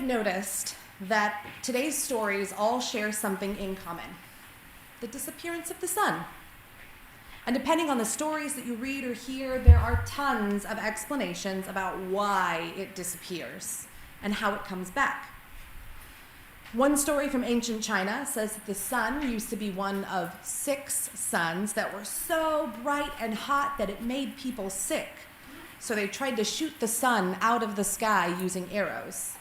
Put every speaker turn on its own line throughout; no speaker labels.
noticed that today's stories all share something in common: the disappearance of the sun. And depending on the stories that you read or hear, there are tons of explanations about why it disappears and how it comes back. One story from ancient China says that the sun used to be one of 6 suns that were so bright and hot that it made people sick. So they tried to shoot the sun out of the sky using arrows.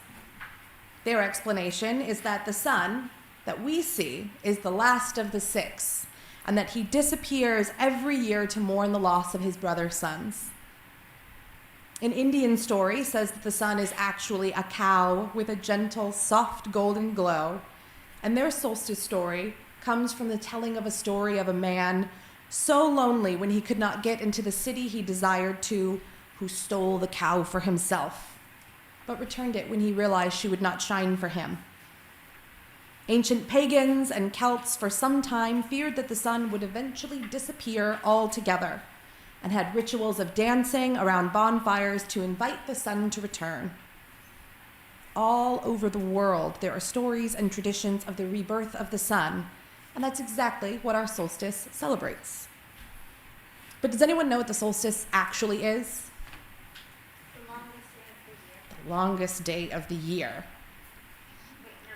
Their explanation is that the sun that we see is the last of the 6, and that he disappears every year to mourn the loss of his brother's sons. An Indian story says that the sun is actually a cow with a gentle, soft golden glow, and their solstice story comes from the telling of a story of a man so lonely when he could not get into the city he desired to, who stole the cow for himself, but returned it when he realized she would not shine for him. Ancient pagans and Celts for some time feared that the sun would eventually disappear altogether, and had rituals of dancing around bonfires to invite the sun to return. All over the world, there are stories and traditions of the rebirth of the sun, and that's exactly what our solstice celebrates. But does anyone know what the solstice actually is? The longest day of the year.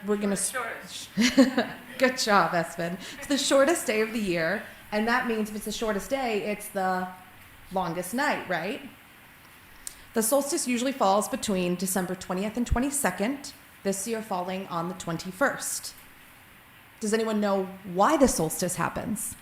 We're going to... Good job, Espen. It's the shortest day of the year, and that means if it's the shortest day, it's the longest night, right? The solstice usually falls between December 20th and 22nd, this year falling on the 21st. Does anyone know why the solstice happens?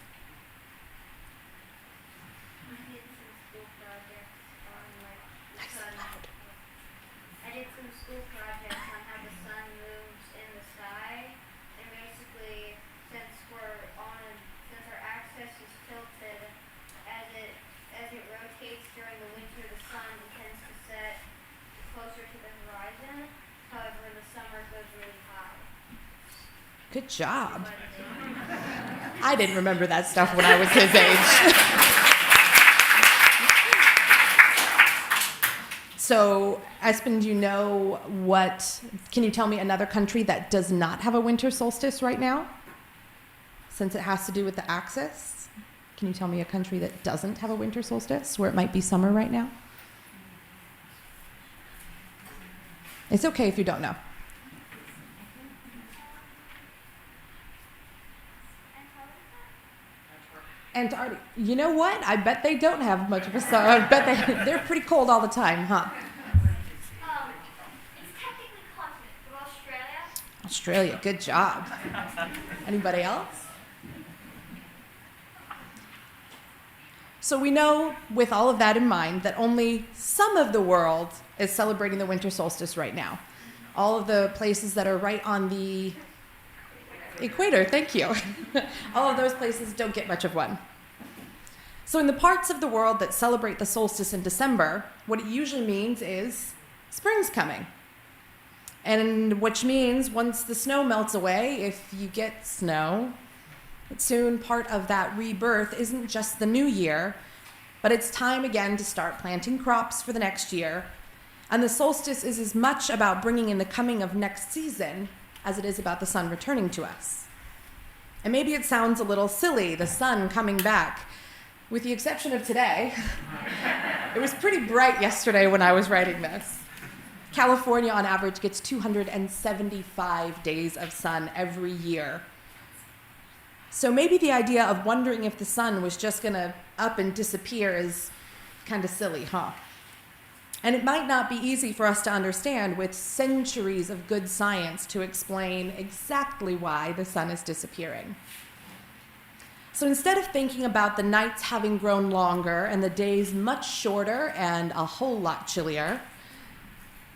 I did some school projects on how the sun moves in the sky, and basically, since our axis is tilted, as it rotates during the winter, the sun tends to set closer to the horizon. However, in the summer, it goes really high.
Good job. I didn't remember that stuff when I was his age. So, Espen, do you know can you tell me another country that does not have a winter solstice right now? Since it has to do with the axis, can you tell me a country that doesn't have a winter solstice, where it might be summer right now? It's okay if you don't know. Antarctica. You know what? I bet they don't have much of a summer. I bet they're pretty cold all the time, huh?
It's technically continent, but Australia?
Australia, good job. Anybody else? So we know, with all of that in mind, that only some of the world is celebrating the winter solstice right now. All of the places that are right on the equator, thank you. All of those places don't get much of one. So in the parts of the world that celebrate the solstice in December, what it usually means is spring's coming. And which means once the snow melts away, if you get snow, but soon part of that rebirth isn't just the new year, but it's time again to start planting crops for the next year. And the solstice is as much about bringing in the coming of next season as it is about the sun returning to us. And maybe it sounds a little silly, the sun coming back. With the exception of today, it was pretty bright yesterday when I was writing this. California, on average, gets 275 days of sun every year. So maybe the idea of wondering if the sun was just going to up and disappear is kind of silly, huh? And it might not be easy for us to understand with centuries of good science to explain exactly why the sun is disappearing. So instead of thinking about the nights having grown longer and the days much shorter and a whole lot chillier,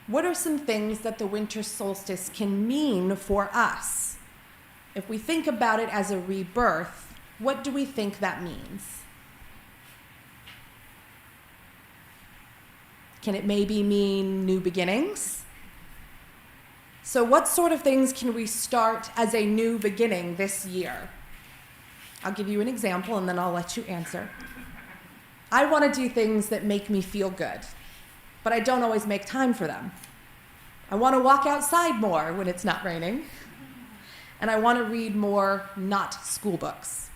what are some things that the winter solstice can mean for us? If we think about it as a rebirth, what do we think that means? Can it maybe mean new beginnings? So what sort of things can we start as a new beginning this year? I'll give you an example and then I'll let you answer. I want to do things that make me feel good, but I don't always make time for them. I want to walk outside more when it's not raining. And I want to read more not school books.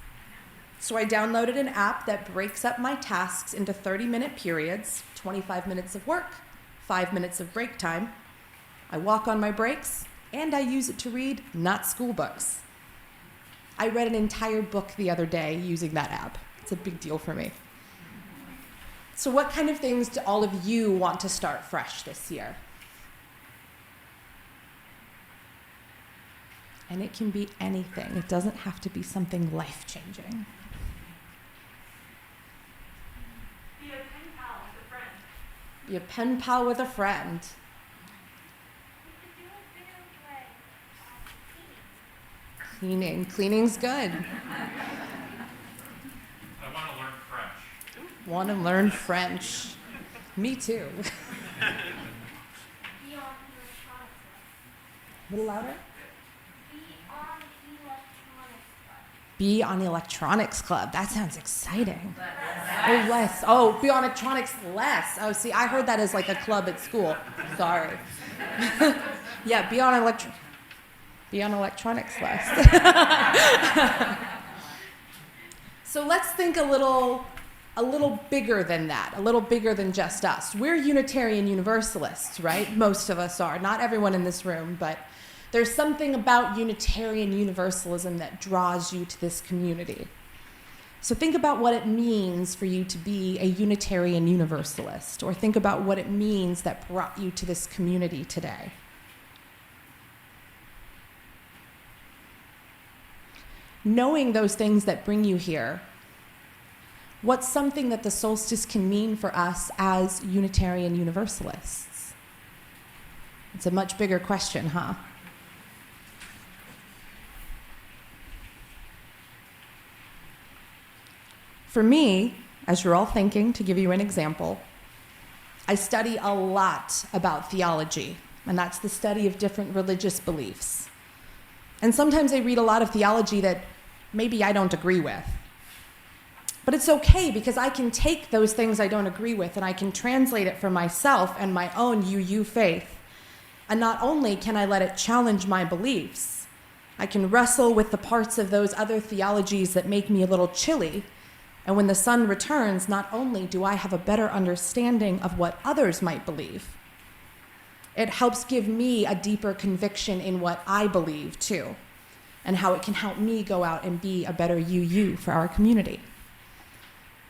So I downloaded an app that breaks up my tasks into 30-minute periods, 25 minutes of work, 5 minutes of break time. I walk on my breaks, and I use it to read not school books. I read an entire book the other day using that app. It's a big deal for me. So what kind of things do all of you want to start fresh this year? And it can be anything. It doesn't have to be something life-changing.
Be a pen pal with a friend.
Be a pen pal with a friend.
You could do a bit of like cleaning.
Cleaning's good.
I want to learn French.
Want to learn French. Me too.
Be on electronics.
A little louder.
Be on electronics.
Be on electronics club. That sounds exciting. Oh, less. Oh, be on electronics less. Oh, see, I heard that as like a club at school. Sorry. Yeah, be on electronics less. So let's think a little bigger than that, a little bigger than just us. We're Unitarian Universalists, right? Most of us are. Not everyone in this room, but there's something about Unitarian Universalism that draws you to this community. So think about what it means for you to be a Unitarian Universalist, or think about what it means that brought you to this community today. Knowing those things that bring you here, what's something that the solstice can mean for us as Unitarian Universalists? It's a much bigger question, huh? For me, as you're all thinking, to give you an example, I study a lot about theology, and that's the study of different religious beliefs. And sometimes I read a lot of theology that maybe I don't agree with. But it's okay, because I can take those things I don't agree with and I can translate it for myself and my own UU faith. And not only can I let it challenge my beliefs, I can wrestle with the parts of those other theologies that make me a little chilly. And when the sun returns, not only do I have a better understanding of what others might believe, it helps give me a deeper conviction in what I believe too, and how it can help me go out and be a better UU for our community.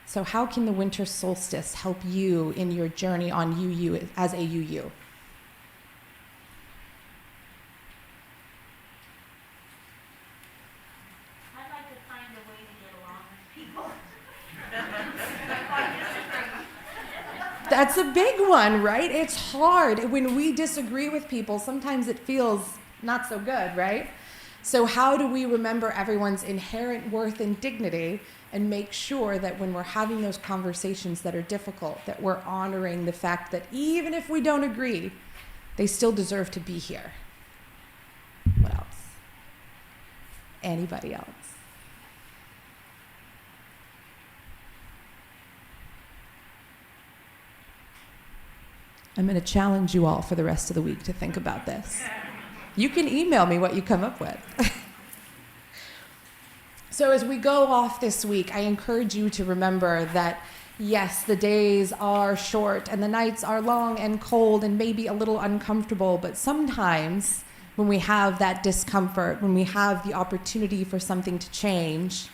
So how can the winter solstice help you in your journey on UU as a UU?
I'd like to find a way to get along with people.
That's a big one, right? It's hard. When we disagree with people, sometimes it feels not so good, right? So how do we remember everyone's inherent worth and dignity and make sure that when we're having those conversations that are difficult, that we're honoring the fact that even if we don't agree, they still deserve to be here? What else? Anybody else? I'm going to challenge you all for the rest of the week to think about this. You can email me what you come up with. So as we go off this week, I encourage you to remember that, yes, the days are short and the nights are long and cold and maybe a little uncomfortable, but sometimes when we have that discomfort, when we have the opportunity for something to change,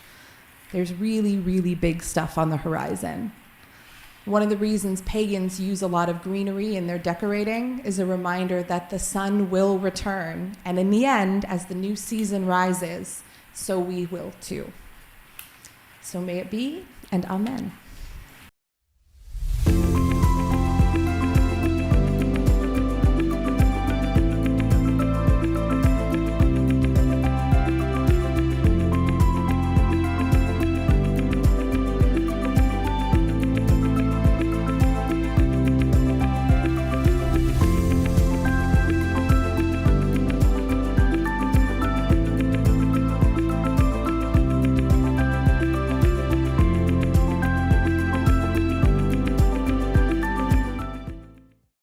there's really, really big stuff on the horizon. One of the reasons pagans use a lot of greenery in their decorating is a reminder that the sun will return. And in the end, as the new season rises, so we will too. So may it be, and amen.